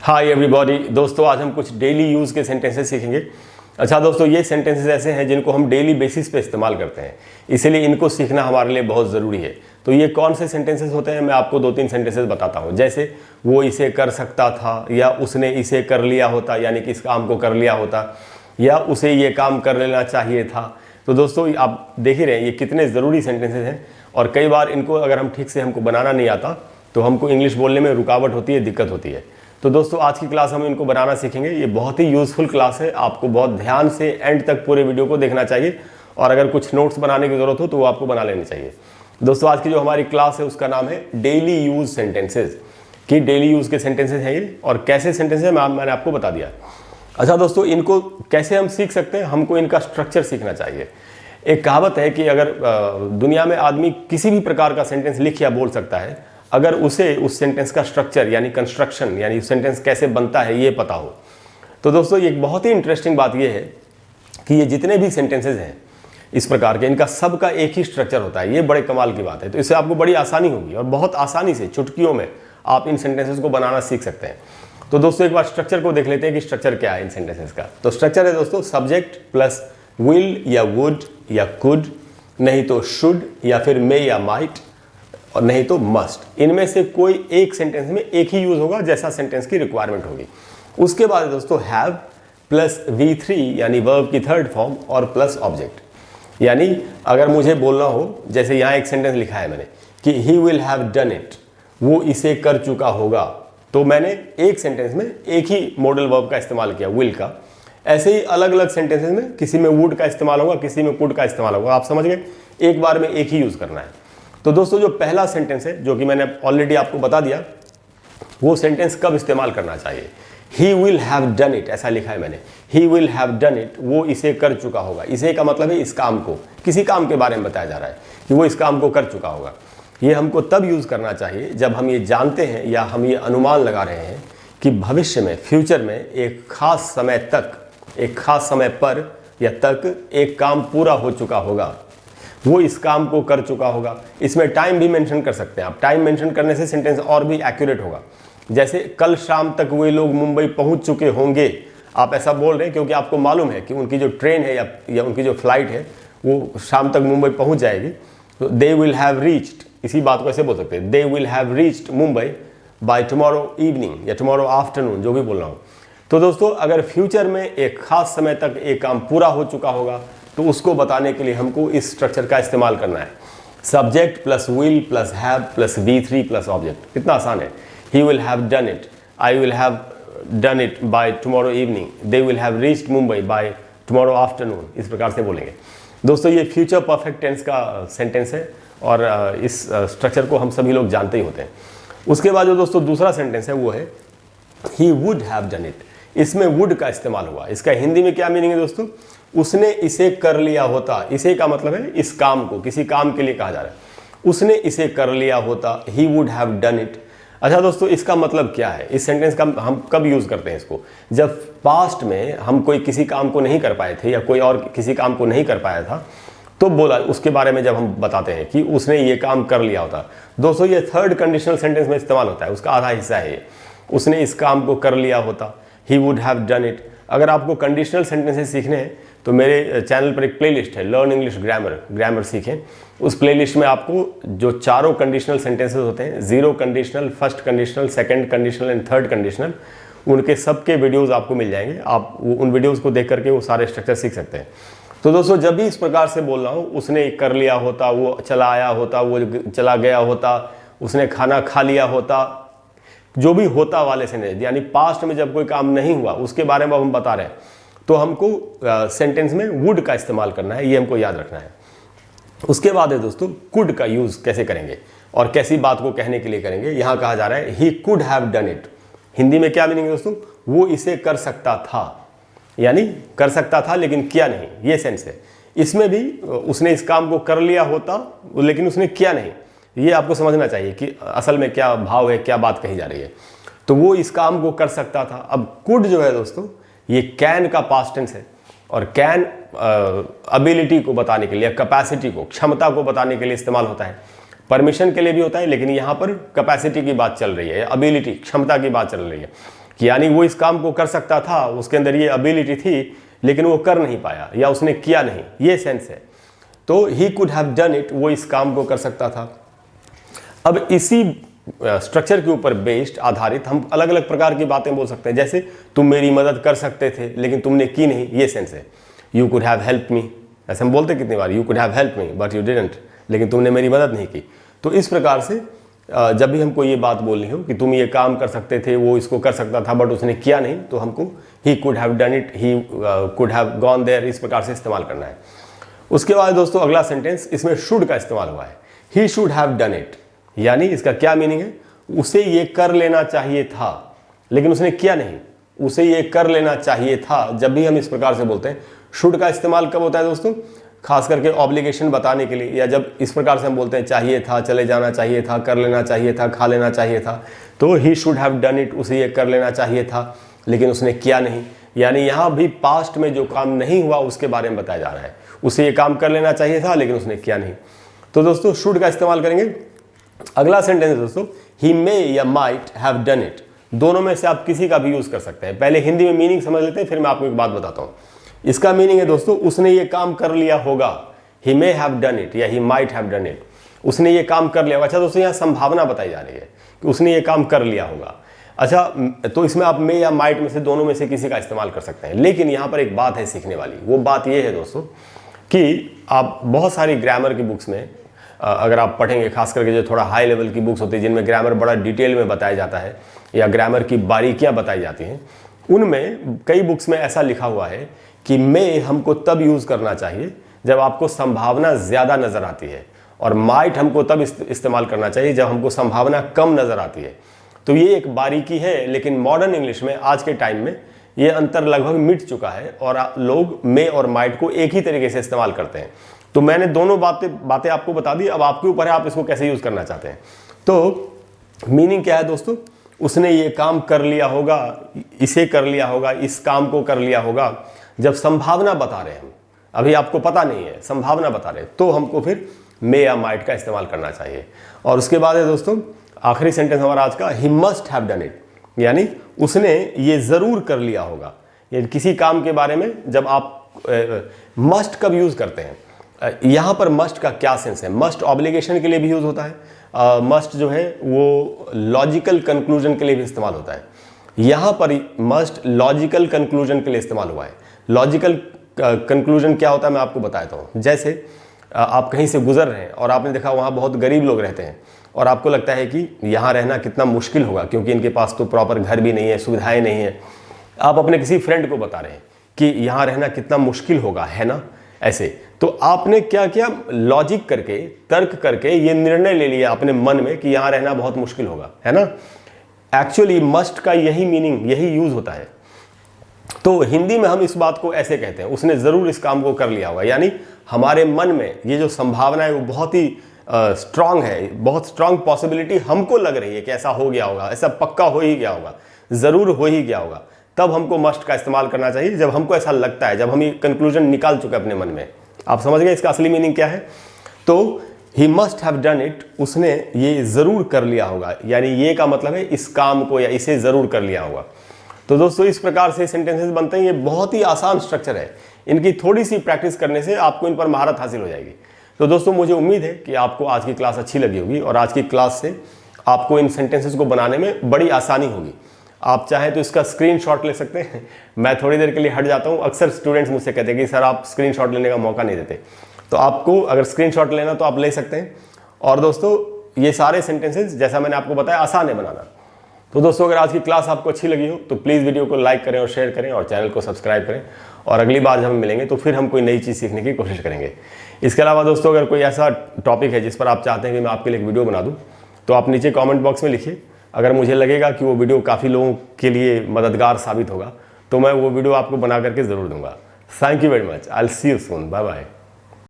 Hi everybody. दोस्तों आज हम कुछ डेली यूज़ के सेंटेंसेस सीखेंगे। अच्छा दोस्तों, ये सेंटेंसेस ऐसे हैं जिनको हम डेली बेसिस पे इस्तेमाल करते हैं, इसीलिए इनको सीखना हमारे लिए बहुत ज़रूरी है। तो ये कौन से सेंटेंसेस होते हैं, मैं आपको 2-3 सेंटेंसेस बताता हूँ। जैसे वो इसे कर सकता था, या उसने इसे कर लिया होता, यानी कि इस काम को कर लिया होता, या उसे ये काम कर लेना चाहिए था। तो दोस्तों आप देख ही रहे हैं ये कितने ज़रूरी सेंटेंसेस हैं, और कई बार इनको अगर हम ठीक से हमको बनाना नहीं आता तो हमको इंग्लिश बोलने में रुकावट होती है, दिक्कत होती है। तो दोस्तों आज की क्लास हम इनको बनाना सीखेंगे। ये बहुत ही यूज़फुल क्लास है, आपको बहुत ध्यान से एंड तक पूरे वीडियो को देखना चाहिए, और अगर कुछ नोट्स बनाने की ज़रूरत हो तो वो आपको बना लेनी चाहिए। दोस्तों आज की जो हमारी क्लास है उसका नाम है डेली यूज़ सेंटेंसेज, कि डेली यूज़ के सेंटेंसेज हैं ये, और कैसे सेंटेंसेज मैंने आपको बता दिया। अच्छा दोस्तों, इनको कैसे हम सीख सकते हैं, हमको इनका स्ट्रक्चर सीखना चाहिए। एक कहावत है कि अगर दुनिया में आदमी किसी भी प्रकार का सेंटेंस लिख या बोल सकता है, अगर उसे उस सेंटेंस का स्ट्रक्चर यानी कंस्ट्रक्शन यानी सेंटेंस कैसे बनता है ये पता हो। तो दोस्तों एक बहुत ही इंटरेस्टिंग बात ये है कि ये जितने भी सेंटेंसेज हैं इस प्रकार के, इनका सबका एक ही स्ट्रक्चर होता है। ये बड़े कमाल की बात है। तो इससे आपको बड़ी आसानी होगी, और बहुत आसानी से चुटकियों में आप इन सेंटेंसेज को बनाना सीख सकते हैं। तो दोस्तों एक बार स्ट्रक्चर को देख लेते हैं कि स्ट्रक्चर क्या है इन सेंटेंसेज का। तो स्ट्रक्चर है दोस्तों सब्जेक्ट प्लस विल या वुड या कुड, नहीं तो शुड या फिर मे या माइट, और नहीं तो मस्ट। इनमें से कोई एक सेंटेंस में एक ही यूज होगा जैसा सेंटेंस की रिक्वायरमेंट होगी। उसके बाद दोस्तों हैव प्लस V3 यानी वर्ब की थर्ड फॉर्म और प्लस ऑब्जेक्ट। यानी अगर मुझे बोलना हो, जैसे यहाँ एक सेंटेंस लिखा है मैंने कि he will have done it, वो इसे कर चुका होगा, तो मैंने एक सेंटेंस में एक ही मॉडल वर्ब का इस्तेमाल किया, विल का। ऐसे ही अलग अलग सेंटेंसेस में किसी में वुड का इस्तेमाल होगा, किसी में कुड का इस्तेमाल होगा। आप समझ गए, एक बार में एक ही यूज करना है। तो दोस्तों जो पहला सेंटेंस है, जो कि मैंने ऑलरेडी आपको बता दिया, वो सेंटेंस कब इस्तेमाल करना चाहिए। He will have done it, ऐसा लिखा है मैंने, he will have done it, वो इसे कर चुका होगा। इसे का मतलब है इस काम को, किसी काम के बारे में बताया जा रहा है कि वो इस काम को कर चुका होगा। ये हमको तब यूज करना चाहिए जब हम ये जानते हैं या हम ये अनुमान लगा रहे हैं कि भविष्य में, फ्यूचर में एक खास समय तक, एक खास समय पर या तक एक काम पूरा हो चुका होगा, वो इस काम को कर चुका होगा। इसमें टाइम भी मेंशन कर सकते हैं आप। टाइम मेंशन करने से सेंटेंस और भी एक्यूरेट होगा। जैसे कल शाम तक वे लोग मुंबई पहुंच चुके होंगे, आप ऐसा बोल रहे हैं क्योंकि आपको मालूम है कि उनकी जो ट्रेन है या उनकी जो फ्लाइट है वो शाम तक मुंबई पहुंच जाएगी। तो दे विल हैव रीच्ड, इसी बात को ऐसे बोल सकते हैं, they will have reached Mumbai by tomorrow evening या टुमारो आफ्टरनून, जो भी बोल रहा हूँ। तो दोस्तों अगर फ्यूचर में एक खास समय तक एक काम पूरा हो चुका होगा, तो उसको बताने के लिए हमको इस स्ट्रक्चर का इस्तेमाल करना है। Subject plus will plus have plus V3 plus object. कितना आसान है। He will have done it, I will have done it by tomorrow evening, they will have reached Mumbai by tomorrow afternoon, इस प्रकार से बोलेंगे। दोस्तों ये फ्यूचर परफेक्ट टेंस का सेंटेंस है, और इस स्ट्रक्चर को हम सभी लोग जानते ही होते हैं। उसके बाद जो दोस्तों दूसरा सेंटेंस है वो है he would have done it. इसमें वुड का इस्तेमाल हुआ। इसका हिंदी में क्या मीनिंग है दोस्तों, उसने इसे कर लिया होता। इसे का मतलब है इस काम को, किसी काम के लिए कहा जा रहा है, उसने इसे कर लिया होता, he would have done it. अच्छा दोस्तों इसका मतलब क्या है, इस सेंटेंस का हम कब यूज करते हैं इसको, जब पास्ट में हम कोई किसी काम को नहीं कर पाए थे या कोई और किसी काम को नहीं कर पाया था, तो बोला उसके बारे में जब हम बताते हैं कि उसने ये काम कर लिया होता। दोस्तों ये थर्ड कंडीशनल सेंटेंस में इस्तेमाल होता है, उसका आधा हिस्सा है ये, उसने इस काम को कर लिया होता, he would have done it. अगर आपको कंडीशनल सेंटेंसेस सीखने हैं तो मेरे चैनल पर एक प्लेलिस्ट है, लर्न इंग्लिश ग्रामर सीखें। उस प्लेलिस्ट में आपको जो चारों कंडीशनल सेंटेंसेस होते हैं, zero conditional, first conditional, second conditional and third conditional, उनके सबके वीडियोस आपको मिल जाएंगे। आप उन वीडियोस को देख करके वो सारे स्ट्रक्चर सीख सकते हैं। तो दोस्तों जब भी इस प्रकार से बोल रहा हूँ, उसने कर लिया होता, वो चला आया होता, वो चला गया होता, उसने खाना खा लिया होता, जो भी होता वाले सेंटेंस, यानी पास्ट में जब कोई काम नहीं हुआ उसके बारे में हम बता रहे हैं, तो हमको सेंटेंस में वुड का इस्तेमाल करना है, ये हमको याद रखना है। उसके बाद है दोस्तों कुड का यूज कैसे करेंगे और कैसी बात को कहने के लिए करेंगे। यहां कहा जा रहा है ही could have done it. Hindi में क्या मीनिंग है दोस्तों, वो इसे कर सकता था, यानी कर सकता था लेकिन किया नहीं, ये सेंस है। इसमें भी उसने इस काम को कर लिया होता लेकिन उसने किया नहीं, ये आपको समझना चाहिए कि असल में क्या भाव है, क्या बात कही जा रही है। तो वो इस काम को कर सकता था। अब कुड जो है दोस्तों ये कैन का पास्ट टेंस है, और कैन एबिलिटी को बताने के लिए, कैपेसिटी को, क्षमता को बताने के लिए इस्तेमाल होता है। परमिशन के लिए भी होता है, लेकिन यहाँ पर कैपेसिटी की बात चल रही है, एबिलिटी, क्षमता की बात चल रही है। कि यानी वो इस काम को कर सकता था, उसके अंदर ये एबिलिटी थी, लेकिन वो कर नहीं पाया या उसने किया नहीं, ये सेंस है। तो ही कुड हैव डन इट, वो इस काम को कर सकता था। अब इसी स्ट्रक्चर के ऊपर बेस्ड आधारित हम अलग अलग प्रकार की बातें बोल सकते हैं, जैसे तुम मेरी मदद कर सकते थे लेकिन तुमने की नहीं, ये सेंस है। You could have help me, ऐसे हम बोलते कितनी बार, you could have help me but you didn't, लेकिन तुमने मेरी मदद नहीं की। तो इस प्रकार से जब भी हमको ये बात बोलनी हो कि तुम ये काम कर सकते थे, वो इसको कर सकता था बट उसने किया नहीं, तो हमको ही could have done it, he could have gone there, इस प्रकार से इस्तेमाल करना है। उसके बाद दोस्तों अगला सेंटेंस, इसमें शुड का इस्तेमाल हुआ है। He should have done it, यानी इसका क्या मीनिंग है, उसे ये कर लेना चाहिए था लेकिन उसने किया नहीं, उसे ये कर लेना चाहिए था। जब भी हम इस प्रकार से बोलते हैं, शुड का इस्तेमाल कब होता है दोस्तों, खास करके ऑब्लिगेशन बताने के लिए, या जब इस प्रकार से हम बोलते हैं चाहिए था, चले जाना चाहिए था, कर लेना चाहिए था, खा लेना चाहिए था, तो he should have done it, उसे ये कर लेना चाहिए था लेकिन उसने किया नहीं। यानी यहाँ भी पास्ट में जो काम नहीं हुआ उसके बारे में बताया जा रहा है, उसे ये काम कर लेना चाहिए था लेकिन उसने किया नहीं। तो दोस्तों शुड का इस्तेमाल करेंगे। अगला सेंटेंस है दोस्तों, ही मे या माइट हैव डन इट, दोनों में से आप किसी का भी यूज कर सकते हैं। पहले हिंदी में मीनिंग समझ लेते हैं, फिर मैं आपको एक बात बताता हूँ। इसका मीनिंग है दोस्तों, उसने ये काम कर लिया होगा, ही मे हैव डन इट या he might have done it, उसने ये काम कर लिया होगा। अच्छा दोस्तों, यहाँ संभावना बताई जा रही है कि उसने ये काम कर लिया होगा। अच्छा, तो इसमें आप मे या माइट में से दोनों में से किसी का इस्तेमाल कर सकते हैं। लेकिन यहाँ पर एक बात है सीखने वाली, वो बात ये है दोस्तों कि आप बहुत सारी ग्रामर की बुक्स में अगर आप पढ़ेंगे, खास करके जो थोड़ा हाई लेवल की बुक्स होती है जिनमें ग्रामर बड़ा डिटेल में बताया जाता है या ग्रामर की बारीकियां बताई जाती हैं, उनमें कई बुक्स में ऐसा लिखा हुआ है कि मे हमको तब यूज़ करना चाहिए जब आपको संभावना ज़्यादा नज़र आती है, और माइट हमको तब इस्तेमाल करना चाहिए जब हमको संभावना कम नज़र आती है। तो ये एक बारीकी है, लेकिन मॉडर्न इंग्लिश में आज के टाइम में ये अंतर लगभग मिट चुका है और लोग मे और माइट को एक ही तरीके से इस्तेमाल करते हैं। तो मैंने दोनों बातें आपको बता दी, अब आपके ऊपर है आप इसको कैसे यूज़ करना चाहते हैं। तो मीनिंग क्या है दोस्तों, उसने ये काम कर लिया होगा, इसे कर लिया होगा, इस काम को कर लिया होगा। जब संभावना बता रहे हैं हम, अभी आपको पता नहीं है, संभावना बता रहे हैं, तो हमको फिर मे या माइट का इस्तेमाल करना चाहिए। और उसके बाद है दोस्तों आखिरी सेंटेंस हमारा आज का, he must have done it, यानी उसने ये ज़रूर कर लिया होगा। ये किसी काम के बारे में जब आप मस्ट कब यूज़ करते हैं, यहाँ पर मस्ट का क्या सेंस है। मस्ट ऑब्लिगेशन के लिए भी यूज़ होता है, मस्ट जो है वो लॉजिकल कंक्लूजन के लिए भी इस्तेमाल होता है। यहाँ पर मस्ट लॉजिकल कंक्लूजन के लिए इस्तेमाल हुआ है। लॉजिकल कंक्लूजन क्या होता है मैं आपको बताता हूँ। जैसे आप कहीं से गुजर रहे हैं और आपने देखा वहाँ बहुत गरीब लोग रहते हैं और आपको लगता है कि यहाँ रहना कितना मुश्किल होगा क्योंकि इनके पास तो प्रॉपर घर भी नहीं है, सुविधाएँ नहीं है। आप अपने किसी फ्रेंड को बता रहे हैं कि यहाँ रहना कितना मुश्किल होगा, है ना, ऐसे। तो आपने क्या किया, लॉजिक करके, तर्क करके ये निर्णय ले लिया अपने मन में कि यहाँ रहना बहुत मुश्किल होगा, है ना। एक्चुअली मस्ट का यही मीनिंग, यही यूज होता है। तो हिंदी में हम इस बात को ऐसे कहते हैं, उसने ज़रूर इस काम को कर लिया होगा, यानी हमारे मन में ये जो संभावना है वो बहुत ही स्ट्रांग है, बहुत स्ट्रांग पॉसिबिलिटी हमको लग रही है कि ऐसा हो गया होगा, ऐसा पक्का हो ही गया होगा, ज़रूर हो ही गया होगा। तब हमको मस्ट का इस्तेमाल करना चाहिए जब हमको ऐसा लगता है, जब हम ये कंक्लूजन निकाल चुके अपने मन में। आप समझ गए इसका असली मीनिंग क्या है। तो he must have done it, उसने ये ज़रूर कर लिया होगा, यानी ये का मतलब है इस काम को या इसे ज़रूर कर लिया होगा। तो दोस्तों इस प्रकार से सेंटेंसेस बनते हैं। ये बहुत ही आसान स्ट्रक्चर है, इनकी थोड़ी सी प्रैक्टिस करने से आपको इन पर महारत हासिल हो जाएगी। तो दोस्तों मुझे उम्मीद है कि आपको आज की क्लास अच्छी लगी होगी और आज की क्लास से आपको इन सेंटेंसेस को बनाने में बड़ी आसानी होगी। आप चाहें तो इसका स्क्रीनशॉट ले सकते हैं। मैं थोड़ी देर के लिए हट जाता हूं। अक्सर स्टूडेंट्स मुझसे कहते हैं कि सर आप स्क्रीनशॉट लेने का मौका नहीं देते, तो आपको अगर स्क्रीनशॉट लेना तो आप ले सकते हैं। और दोस्तों ये सारे सेंटेंसेस जैसा मैंने आपको बताया आसान है बनाना। तो दोस्तों अगर आज की क्लास आपको अच्छी लगी हो तो प्लीज़ वीडियो को लाइक करें और शेयर करें और चैनल को सब्सक्राइब करें। और अगली बार जब हम मिलेंगे तो फिर हम कोई नई चीज़ सीखने की कोशिश करेंगे। इसके अलावा दोस्तों अगर कोई ऐसा टॉपिक है जिस पर आप चाहते हैं कि मैं आपके लिए एक वीडियो बना दूं तो आप नीचे कमेंट बॉक्स में लिखिए। अगर मुझे लगेगा कि वो वीडियो काफ़ी लोगों के लिए मददगार साबित होगा तो मैं वो वीडियो आपको बना करके ज़रूर दूंगा। Thank you very much. I will see you soon. Bye bye.